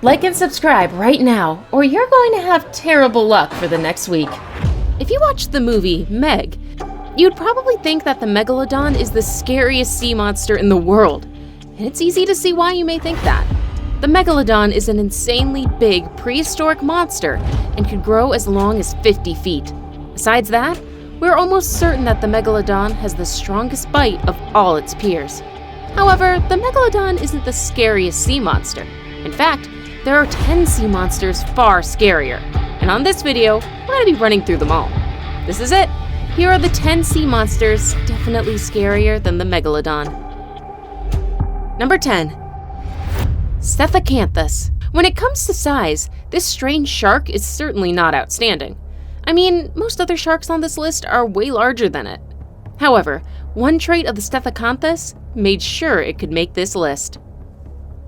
Like and subscribe right now, or you're going to have terrible luck for the next week. If you watched the movie Meg, you'd probably think that the Megalodon is the scariest sea monster in the world. And it's easy to see why you may think that. The Megalodon is an insanely big prehistoric monster and could grow as long as 50 feet. Besides that, we're almost certain that the Megalodon has the strongest bite of all its peers. However, the Megalodon isn't the scariest sea monster. In fact, there are 10 sea monsters far scarier. And on this video, we're going to be running through them all. This is it. Here are the 10 sea monsters definitely scarier than the Megalodon. Number 10. Cephacanthus. When it comes to size, this strange shark is certainly not outstanding. I mean, most other sharks on this list are way larger than it. However, one trait of the Cephacanthus made sure it could make this list.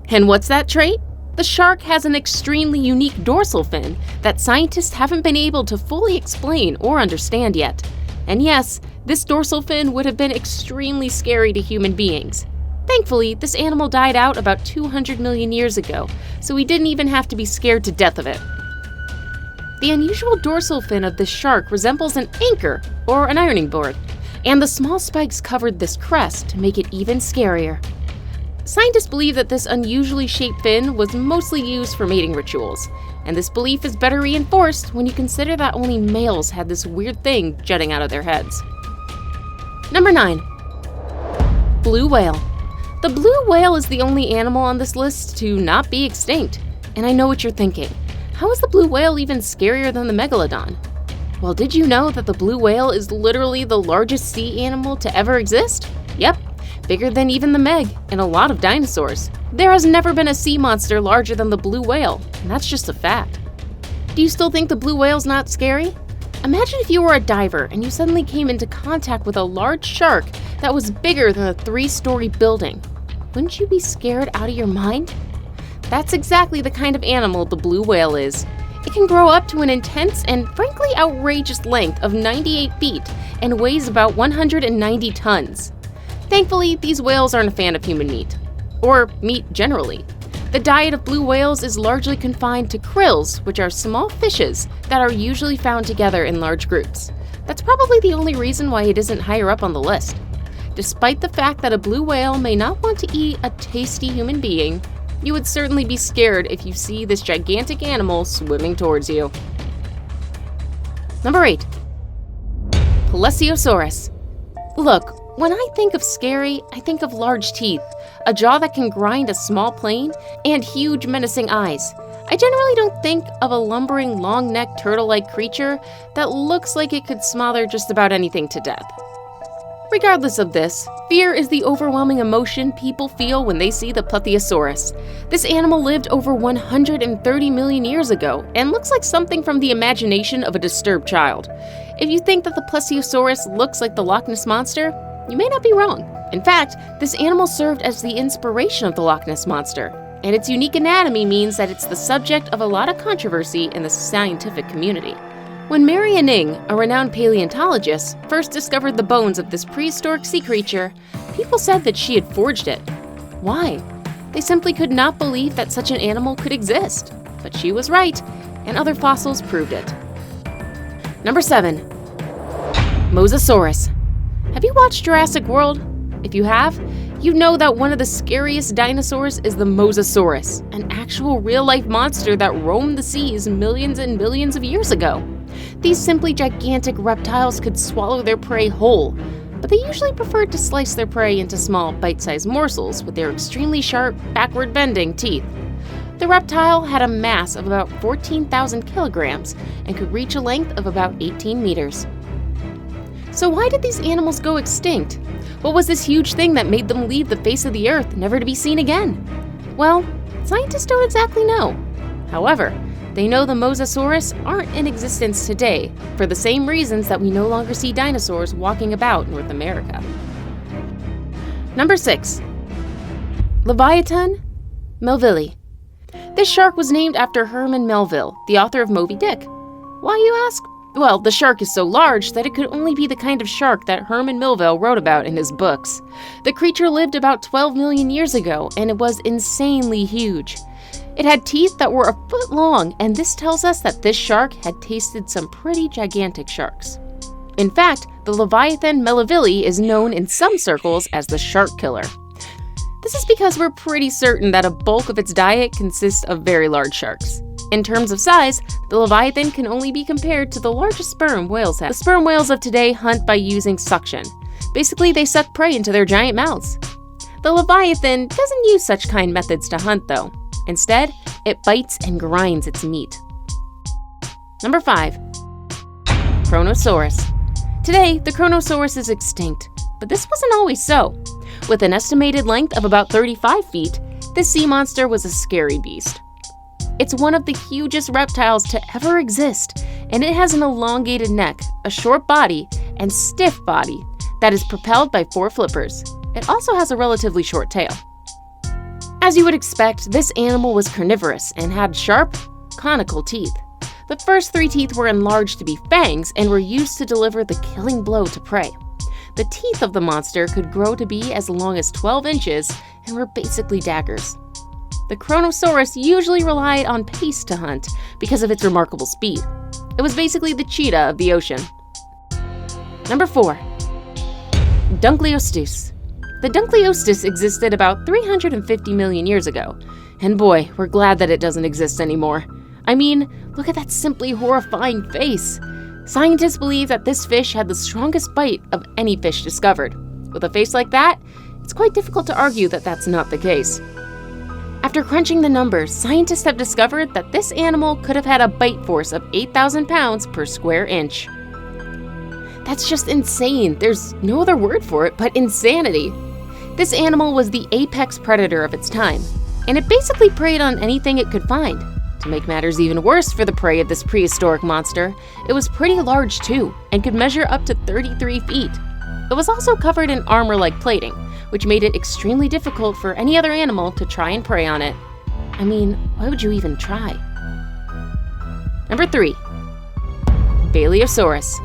And what's that trait? The shark has an extremely unique dorsal fin that scientists haven't been able to fully explain or understand yet. And yes, this dorsal fin would have been extremely scary to human beings. Thankfully, this animal died out about 200 million years ago, so we didn't even have to be scared to death of it. The unusual dorsal fin of this shark resembles an anchor or an ironing board, and the small spikes covered this crest to make it even scarier. Scientists believe that this unusually shaped fin was mostly used for mating rituals, and this belief is better reinforced when you consider that only males had this weird thing jutting out of their heads. Number 9. Blue whale. The blue whale is the only animal on this list to not be extinct, and I know what you're thinking. How is the blue whale even scarier than the Megalodon? Well, did you know that the blue whale is literally the largest sea animal to ever exist? Yep, bigger than even the Meg and a lot of dinosaurs. There has never been a sea monster larger than the blue whale, and that's just a fact. Do you still think the blue whale's not scary? Imagine if you were a diver and you suddenly came into contact with a large shark that was bigger than a 3-story building. Wouldn't you be scared out of your mind? That's exactly the kind of animal the blue whale is. It can grow up to an intense and frankly outrageous length of 98 feet and weighs about 190 tons. Thankfully, these whales aren't a fan of human meat, or meat generally. The diet of blue whales is largely confined to krills, which are small fishes that are usually found together in large groups. That's probably the only reason why it isn't higher up on the list. Despite the fact that a blue whale may not want to eat a tasty human being, you would certainly be scared if you see this gigantic animal swimming towards you. Number 8. Palestiosaurus. Look, when I think of scary, I think of large teeth, a jaw that can grind a small plane, and huge menacing eyes. I generally don't think of a lumbering, long-necked, turtle-like creature that looks like it could smother just about anything to death. Regardless of this, fear is the overwhelming emotion people feel when they see the Pleurodon. This animal lived over 130 million years ago and looks like something from the imagination of a disturbed child. If you think that the Pleurodon looks like the Loch Ness Monster, you may not be wrong. In fact, this animal served as the inspiration of the Loch Ness Monster, and its unique anatomy means that it's the subject of a lot of controversy in the scientific community. When Mary Anning, a renowned paleontologist, first discovered the bones of this prehistoric sea creature, people said that she had forged it. Why? They simply could not believe that such an animal could exist. But she was right, and other fossils proved it. Number 7. Mosasaurus. Have you watched Jurassic World? If you have, you know that one of the scariest dinosaurs is the Mosasaurus, an actual real-life monster that roamed the seas millions and millions of years ago. These simply gigantic reptiles could swallow their prey whole, but they usually preferred to slice their prey into small, bite-sized morsels with their extremely sharp, backward-bending teeth. The reptile had a mass of about 14,000 kilograms and could reach a length of about 18 meters. So why did these animals go extinct? What was this huge thing that made them leave the face of the earth, never to be seen again? Well, scientists don't exactly know. However, they know the Mosasaurus aren't in existence today for the same reasons that we no longer see dinosaurs walking about North America. Number 6. Leviathan melvillei. This shark was named after Herman Melville, the author of Moby Dick. Why, you ask? Well, the shark is so large that it could only be the kind of shark that Herman Melville wrote about in his books. The creature lived about 12 million years ago, and it was insanely huge. It had teeth that were a foot long, and this tells us that this shark had tasted some pretty gigantic sharks. In fact, the Leviathan Melville is known in some circles as the shark killer. This is because we're pretty certain that a bulk of its diet consists of very large sharks. In terms of size, the Leviathan can only be compared to the largest sperm whales have. The sperm whales of today hunt by using suction. Basically, they suck prey into their giant mouths. The Leviathan doesn't use such kind methods to hunt, though. Instead, it bites and grinds its meat. Number 5. Chronosaurus. Today, the Chronosaurus is extinct, but this wasn't always so. With an estimated length of about 35 feet, this sea monster was a scary beast. It's one of the hugest reptiles to ever exist, and it has an elongated neck, a short body, and stiff body that is propelled by 4 flippers. It also has a relatively short tail. As you would expect, this animal was carnivorous and had sharp, conical teeth. The first 3 teeth were enlarged to be fangs and were used to deliver the killing blow to prey. The teeth of the monster could grow to be as long as 12 inches and were basically daggers. The Chronosaurus usually relied on pace to hunt because of its remarkable speed. It was basically the cheetah of the ocean. Number 4. Dunkliostus. The Dunkliostus existed about 350 million years ago, and boy, we're glad that it doesn't exist anymore. I mean, look at that simply horrifying face. Scientists believe that this fish had the strongest bite of any fish discovered. With a face like that, it's quite difficult to argue that that's not the case. After crunching the numbers, scientists have discovered that this animal could have had a bite force of 8,000 pounds per square inch. That's just insane. There's no other word for it but insanity. This animal was the apex predator of its time, and it basically preyed on anything it could find. To make matters even worse for the prey of this prehistoric monster, it was pretty large too, and could measure up to 33 feet. It was also covered in armor-like plating, which made it extremely difficult for any other animal to try and prey on it. I mean, why would you even try? Number 3. Baleosaurus.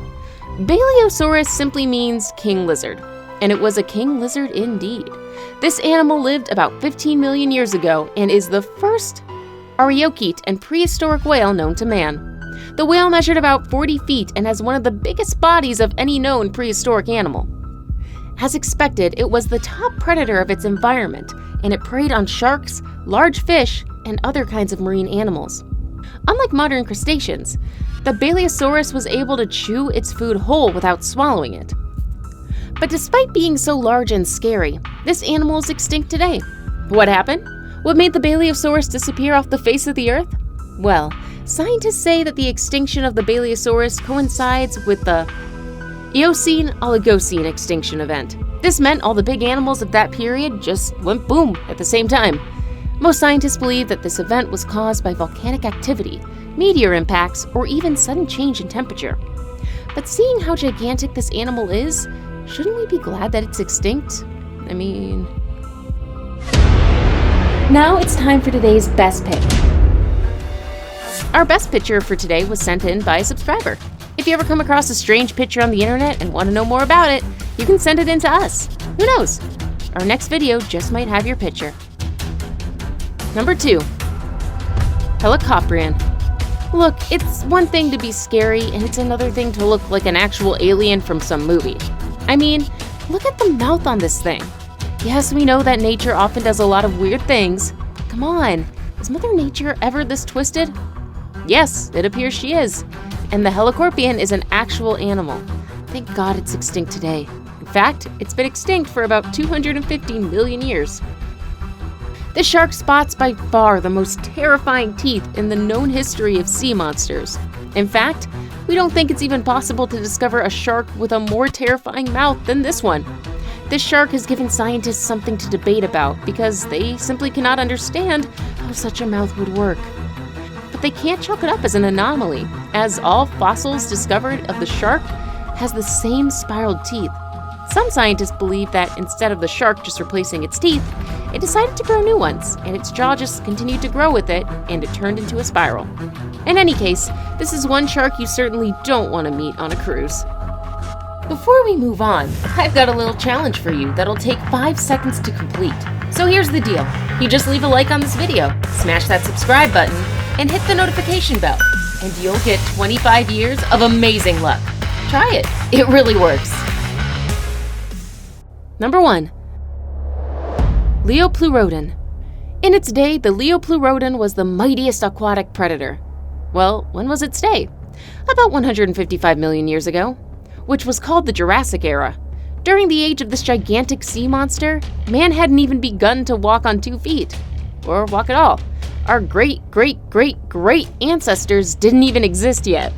Baleosaurus simply means king lizard, and it was a king lizard indeed. This animal lived about 15 million years ago and is the first Archaeocete and prehistoric whale known to man. The whale measured about 40 feet and has one of the biggest bodies of any known prehistoric animal. As expected, it was the top predator of its environment, and it preyed on sharks, large fish, and other kinds of marine animals. Unlike modern crustaceans, the Baleosaurus was able to chew its food whole without swallowing it. But despite being so large and scary, this animal is extinct today. What happened? What made the Baleosaurus disappear off the face of the earth? Well, scientists say that the extinction of the Baleosaurus coincides with the Eocene-Oligocene extinction event. This meant all the big animals of that period just went boom at the same time. Most scientists believe that this event was caused by volcanic activity, meteor impacts, or even sudden change in temperature. But seeing how gigantic this animal is, shouldn't we be glad that it's extinct? I mean... Now it's time for today's best pick. Our best picture for today was sent in by a subscriber. If you ever come across a strange picture on the internet and want to know more about it, you can send it in to us. Who knows? Our next video just might have your picture. Number 2. Helicoprion. Look, it's one thing to be scary, and it's another thing to look like an actual alien from some movie. I mean, look at the mouth on this thing. Yes, we know that nature often does a lot of weird things. Come on, is Mother Nature ever this twisted? Yes, it appears she is. And the Helicoprion is an actual animal. Thank God it's extinct today. In fact, it's been extinct for about 250 million years. This shark spots by far the most terrifying teeth in the known history of sea monsters. In fact, we don't think it's even possible to discover a shark with a more terrifying mouth than this one. This shark has given scientists something to debate about because they simply cannot understand how such a mouth would work. But they can't chalk it up as an anomaly, as all fossils discovered of the shark has the same spiraled teeth. Some scientists believe that instead of the shark just replacing its teeth, it decided to grow new ones, and its jaw just continued to grow with it, and it turned into a spiral. In any case, this is one shark you certainly don't want to meet on a cruise. Before we move on, I've got a little challenge for you that'll take 5 seconds to complete. So here's the deal. You just leave a like on this video, smash that subscribe button, and hit the notification bell, and you'll get 25 years of amazing luck. Try it. It really works. Number 1. Pleurodon. In its day, the Pleurodon was the mightiest aquatic predator. Well, when was its day? About 155 million years ago, which was called the Jurassic Era. During the age of this gigantic sea monster, man hadn't even begun to walk on 2 feet, or walk at all. Our great ancestors didn't even exist yet.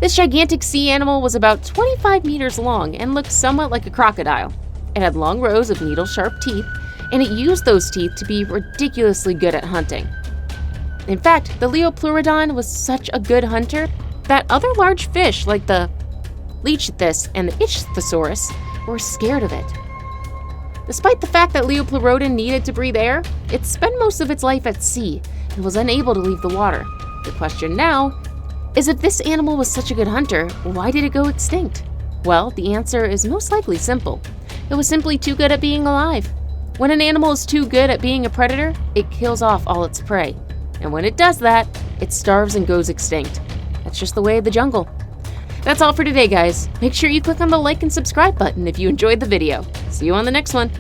This gigantic sea animal was about 25 meters long and looked somewhat like a crocodile. It had long rows of needle-sharp teeth, and it used those teeth to be ridiculously good at hunting. In fact, the Pleurodon was such a good hunter that other large fish like the Leviathan and the Ichthyosaurus were scared of it. Despite the fact that Pleurodon needed to breathe air, it spent most of its life at sea and was unable to leave the water. The question now is, if this animal was such a good hunter, why did it go extinct? Well, the answer is most likely simple. It was simply too good at being alive. When an animal is too good at being a predator, it kills off all its prey. And when it does that, it starves and goes extinct. That's just the way of the jungle. That's all for today, guys. Make sure you click on the like and subscribe button if you enjoyed the video. See you on the next one.